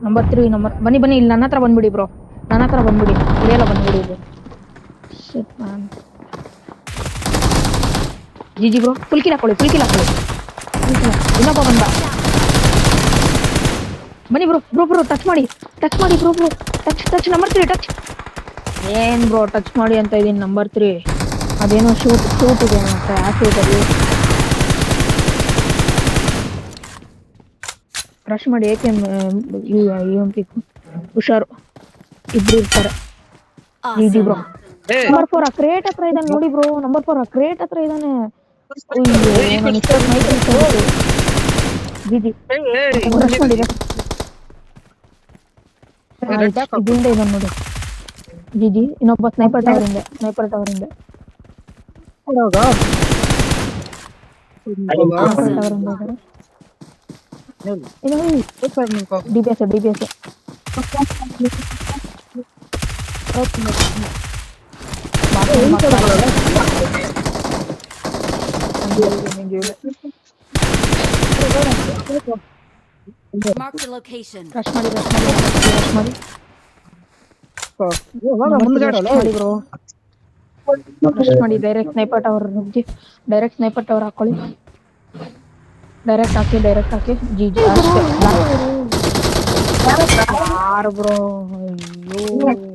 Number 3 number ಬನ್ನಿ ಇಲ್ಲಿ ನನ್ನ ಹತ್ರ ಬಂದ್ಬಿಡಿ ಬ್ರೋ. ನನ್ನ ಹತ್ರ ಬಂದ್ಬಿಡಿ. ಇಲ್ಲೆಲ್ಲ ಬಂದ್ಬಿಡಿ bro. Shit man. GG bro full kill ಹಾಕೊಳ್ಳಿ. ಇನ್ನೊಬ್ಬ ಬಂದ. ಬನ್ನಿ ಬ್ರೋ ಟಚ್ ಮಾಡಿ ಬ್ರೋ. Touch number 3 touch. ಏನ್ ಬ್ರೋ ಟಚ್ ಮಾಡಿ ಅಂತ ಇದೀನಿ ನಂಬರ್ 3. ಅದೇನೋ ಶೂಟ್ ಇದೆ ಮತ್ತೆ ಆ ಶೂಟಲ್ಲಿ ರಶ್ ಮಾಡಿ. ಏಕೆ ಹುಷಾರು, ಇಬ್ರು ಇರ್ತಾರೆ. ಜಿಜಿ ಬ್ರೋ ನಂಬರ್ 4 ಆ ಕ್ರೇಟ್ ಹತ್ರ ಇದ್ದಾನೆ ನೋಡಿ ಬ್ರೋ. ನಂಬರ್ 4 ಆ ಕ್ರೇಟ್ ಹತ್ರ ಇದ್ದಾನೆ. ಜಿಜಿ ರಶ್ ಮಾಡಿ. ಇದಿಂದ ಇದನ್ನು ನೋಡಿ ಜಿಜಿ. ಇನ್ನೊಬ್ಬ ಸ್ನೈಪರ್ ಟವರ್ ಇಂದ DBS Mark the location. Rush ಮಾಡಿ ಬ್ರೋ. ರಶ್ ಮಾಡಿ. ಡೈರೆಕ್ಟ್ ಸ್ನೈಪರ್ ಟವರ್ ಹಾಕೊಳ್ಳಿ. ಡೈರೆಕ್ಟ್ ಹಾಕಿ ಜಿಜಿ ಅಷ್ಟೇ. ಯಾರು ಬ್ರೋ? ಅಯ್ಯೋ